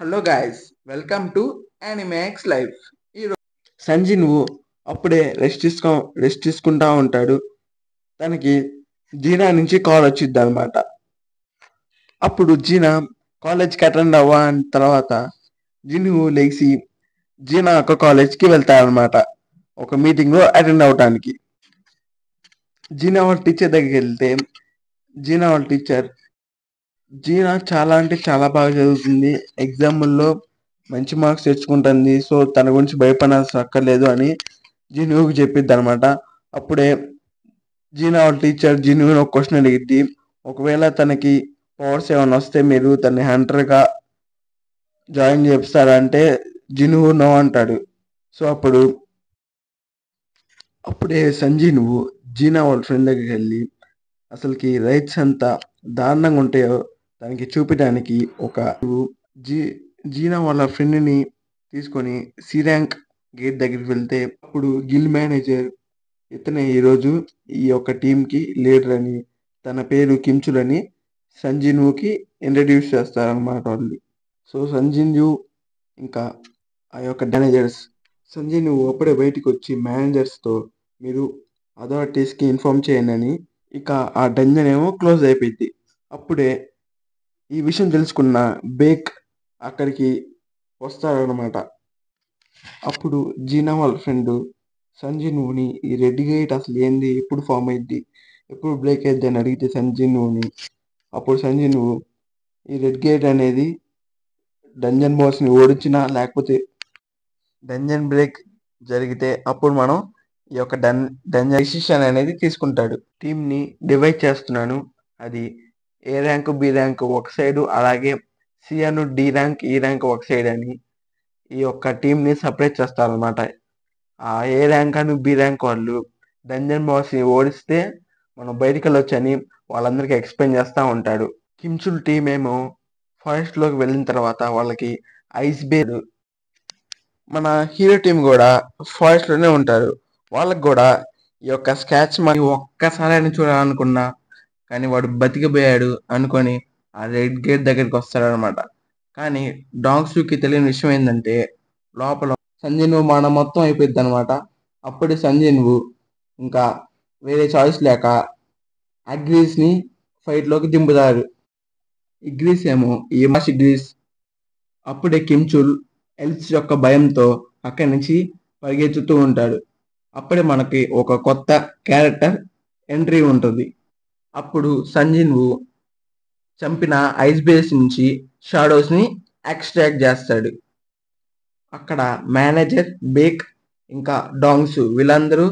Hello guys, welcome to Animax life. ఈరోజు సంజీవ్ అప్పుడే rest తీసుకుంటా ఉంటాడు. తనకి జీనా నుంచి కాల్ వచ్చింది అనమాట. అప్పుడు జీనా కాలేజ్కి అటెండ్ అవ్వని తర్వాత జిన్ను లేచి జీనా యొక్క కాలేజ్కి వెళ్తాడనమాట. ఒక మీటింగ్లో అటెండ్ అవటానికి జీనా వాళ్ళ టీచర్ దగ్గరికి వెళ్తే జీనా వాళ్ళ టీచర్ జీనా చాలా అంటే చాలా బాగా చదువుతుంది, ఎగ్జామ్లో మంచి మార్క్స్ తెచ్చుకుంటుంది, సో తన గురించి భయపడాల్సిన అక్కర్లేదు అని జినుకి చెప్పిద్ది అనమాట. అప్పుడే జీనా వాళ్ళ టీచర్ జినుని ఒక క్వశ్చన్ అడిగిద్ది. ఒకవేళ తనకి పవర్స్ ఏమైనా వస్తే మీరు తనని హంటర్గా జాయిన్ చేస్తారంటే జిను నో అంటాడు. సో అప్పుడే సంజీవ్ జీనా వాళ్ళ ఫ్రెండ్ దగ్గరికి వెళ్ళి అసలుకి రైట్స్ అంతా దారుణంగా ఉంటాయో తనకి చూపించడానికి జీ జీనా వాళ్ళ ఫ్రెండ్ని తీసుకొని సి ర్యాంక్ గేట్ దగ్గరికి వెళ్తే అప్పుడు గిల్ మేనేజర్ ఇతనే ఈరోజు ఈ యొక్క టీంకి లీడర్ అని, తన పేరు కించుల్ అని సంజీవ్కి ఇంట్రడ్యూస్ చేస్తారనమాట వాళ్ళు. సో సంజీవ్ ఇంకా ఆ యొక్క మేనేజర్స్ సంజీవ్ అప్పుడే బయటకు వచ్చి మేనేజర్స్తో మీరు అథారిటీస్కి ఇన్ఫార్మ్ చేయండి అని, ఇక ఆ డంజన్ ఏమో క్లోజ్ అయిపోయింది. అప్పుడే ఈ విషయం తెలుసుకున్న బేక్ అక్కడికి వస్తాడనమాట. అప్పుడు జీనా వాళ్ళ ఫ్రెండ్ సంజీవ్ని ఈ రెడ్ గేట్ అసలు ఏంది, ఎప్పుడు ఫామ్ అయింది, ఎప్పుడు బ్రేక్ అయింది అని అడిగితే సంజీవ్ని అప్పుడు సంజీవ్ ఈ రెడ్ గేట్ అనేది డంజన్ బాస్ని ఓడించినా లేకపోతే డంజన్ బ్రేక్ జరిగితే అప్పుడు మనం ఈ యొక్క డంజన్ డెసిషన్ అనేది తీసుకుంటాడు. టీంని డివైడ్ చేస్తున్నాను, అది ఏ ర్యాంక్ బి ర్యాంక్ ఒక సైడు, అలాగే సి అను డి ర్యాంక్ ఈ ర్యాంక్ ఒక సైడ్ అని ఈ యొక్క టీంని సపరేట్ చేస్తారనమాట. ఆ ఏ ర్యాంక్ అని బి ర్యాంక్ వాళ్ళు డంజన్ బాస్ని ఓడిస్తే మనం బయటికి వెళ్ళొచ్చని వాళ్ళందరికీ ఎక్స్ప్లెయిన్ చేస్తూ ఉంటాడు. కించుల్ టీం ఏమో ఫారెస్ట్లోకి వెళ్ళిన తర్వాత వాళ్ళకి ఐస్ బేర్, మన హీరో టీం కూడా ఫారెస్ట్లోనే ఉంటారు. వాళ్ళకి కూడా ఈ యొక్క స్కాచ్ మరి ఒక్కసారి చూడాలనుకున్నా కానీ వాడు బతికిపోయాడు అనుకొని ఆ రెడ్ గేట్ దగ్గరికి వస్తాడనమాట. కానీ డాగ్స్కి తెలియని విషయం ఏంటంటే లోపల సంజీవ్ మన మొత్తం అయిపోయింది అనమాట. అప్పుడే సంజీవ్ ఇంకా వేరే చాయిస్ లేక అగ్రీస్ని ఫైట్లోకి దింపుతారు. ఇగ్రీస్ ఏమో ఈ మాస్ ఇగ్రీస్ అప్పుడే కించుల్ ఎల్స్ యొక్క భయంతో అక్కడి నుంచి పరిగెత్తుతూ ఉంటాడు. అప్పుడే మనకి ఒక కొత్త క్యారెక్టర్ ఎంట్రీ ఉంటుంది. అప్పుడు సంజీవ్ చంపిన ఐస్ బేస్ నుంచి షాడోస్ని ఎక్స్ట్రాక్ట్ చేస్తాడు. అక్కడ మేనేజర్ బేక్ ఇంకా డాంగ్స్ వీళ్ళందరూ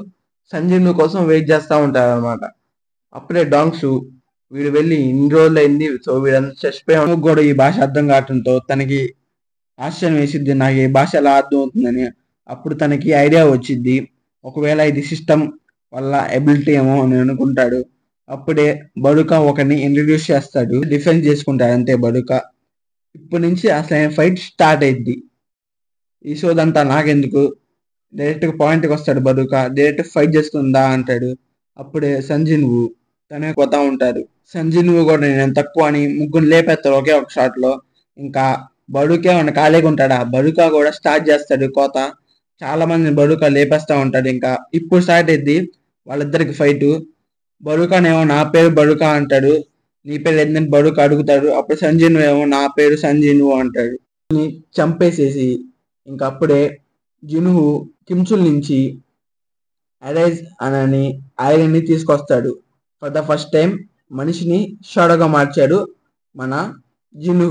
సంజీవ్ కోసం వెయిట్ చేస్తూ ఉంటారు అనమాట. అప్పుడే డాంగ్స్ వీడు వెళ్ళి ఇన్ని రోజులు అయింది, సో వీడంతా చచ్చిపోయాను కూడా ఈ భాష అర్థం కావటంతో తనకి ఆశ్చర్యం వేసిద్ది, నాకు ఈ భాష ఎలా అర్థం అవుతుందని. అప్పుడు తనకి ఐడియా వచ్చిద్ది, ఒకవేళ ఇది సిస్టమ్ వల్ల ఎబిలిటీ ఏమో అని అనుకుంటాడు. అప్పుడే బడుక ఒకరిని ఇంట్రడ్యూస్ చేస్తాడు, డిఫెన్స్ చేసుకుంటాడు అంతే బడుక. ఇప్పటి నుంచి అసలు ఫైట్ స్టార్ట్ అయింది. ఈ సోదంతా నాకెందుకు, డైరెక్ట్గా పాయింట్కి వస్తాడు బడుక, డైరెక్ట్ ఫైట్ చేసుకుందా అంటాడు. అప్పుడే సంజీవ్ తనే పోతా ఉంటారు. సంజీవ్ కూడా నేను తక్కువ అని ముగ్గురు లేపేస్తారు ఒకే ఒక షాట్లో. ఇంకా బడుకే ఉన్న ఖాళీగా ఉంటాడు, ఆ బడుక కూడా స్టార్ట్ చేస్తాడు కోత. చాలా మందిని బడుక లేపేస్తా ఉంటాడు. ఇంకా ఇప్పుడు స్టార్ట్ అయింది వాళ్ళిద్దరికి ఫైట్. బడుకానేమో నా పేరు బడుక అంటాడు, నీ పేరు ఏంటంటే బడుక అడుగుతాడు. అప్పుడు సంజీవ్ ఏమో నా పేరు సంజీవ్ అంటాడు. చంపేసేసి ఇంకా అప్పుడే జిను కించుల్ నుంచి అరైజ్ అని ఐరన్ని తీసుకొస్తాడు. ఫర్ ద ఫస్ట్ టైం మనిషిని షాడోగా మార్చాడు మన జిను.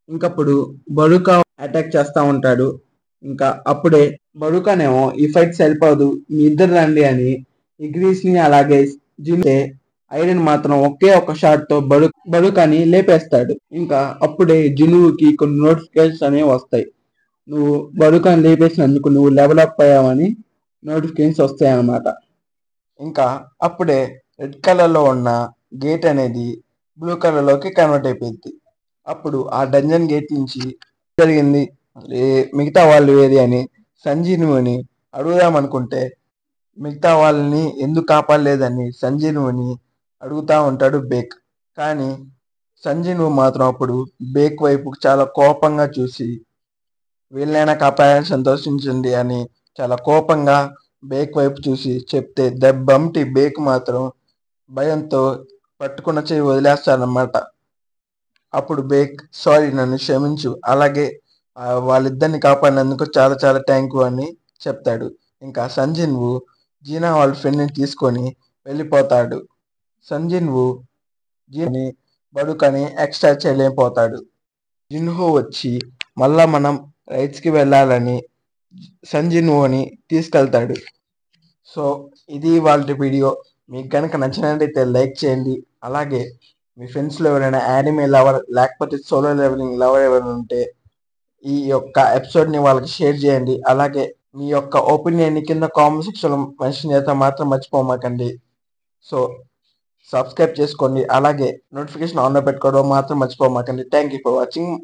ఇంకప్పుడు బడుకా అటాక్ చేస్తూ ఉంటాడు. ఇంకా అప్పుడే బడుకానేమో ఈ ఫైట్ సరిపోదు, మీ ఇద్దరు రండి అని ఇగ్రీస్ని అలాగే జిను ఐరన్ మాత్రం ఒకే ఒక షాట్ తో బడుకాని లేపేస్తాడు. ఇంకా అప్పుడే జినుకి కొన్ని నోటిఫికేషన్స్ అనేవి వస్తాయి, నువ్వు బడుకాని లేపేసినందుకు నువ్వు లెవెల్ అప్ అయ్యావని నోటిఫికేషన్స్ వస్తాయి అన్నమాట. ఇంకా అప్పుడే రెడ్ కలర్లో ఉన్న గేట్ అనేది బ్లూ కలర్లోకి కన్వర్ట్ అయిపోయింది. అప్పుడు ఆ డంజన్ గేట్ నుంచి జరిగింది మిగతా వాళ్ళు ఏది అని సంజీవుని అడుగుదాం అనుకుంటే మిగతా వాళ్ళని ఎందుకు కాపాడలేదని సంజీవుని అడుగుతా ఉంటాడు బేక్. కానీ సంజీవ్ మాత్రం అప్పుడు బేక్ వైపు చాలా కోపంగా చూసి వీళ్ళైనా కాపాడని సంతోషించండి అని చాలా కోపంగా బేక్ వైపు చూసి చెప్తే దెబ్బంటి బేక్ మాత్రం భయంతో పట్టుకున్న చెయ్యి వదిలేస్తాడనమాట. అప్పుడు బేక్ సారీ నన్ను క్షమించు, అలాగే వాళ్ళిద్దరిని కాపాడినందుకు చాలా చాలా థ్యాంక్ యూ అని చెప్తాడు. ఇంకా సంజీవ్ జీనా వాళ్ళ ఫ్రెండ్ని తీసుకొని వెళ్ళిపోతాడు. సంజీవ్ జీని బడుకని ఎక్స్ట్రా చేయలేకపోతాడు. జిన్హో వచ్చి మళ్ళా మనం రైట్స్కి వెళ్ళాలని సంజీవ్ని తీసుకెళ్తాడు. సో ఇది వాళ్ళ వీడియో. మీకు కనుక నచ్చినట్లయితే లైక్ చేయండి. అలాగే మీ ఫ్రెండ్స్లో ఎవరైనా యానిమే లవర్ లేకపోతే సోలో లెవెలింగ్ లవర్ ఎవరైనా ఉంటే ఈ యొక్క ఎపిసోడ్ని వాళ్ళకి షేర్ చేయండి. అలాగే మీ యొక్క ఒపీనియన్ని కింద కామెంట్ సెక్షన్లో మెన్షన్ చేస్తే మాత్రం మర్చిపోమాకండి. సో సబ్స్క్రైబ్ చేసుకోండి. అలాగే నోటిఫికేషన్ ఆన్లో పెట్టుకోవడం మాత్రం మర్చిపోమాకండి. Thank you for watching.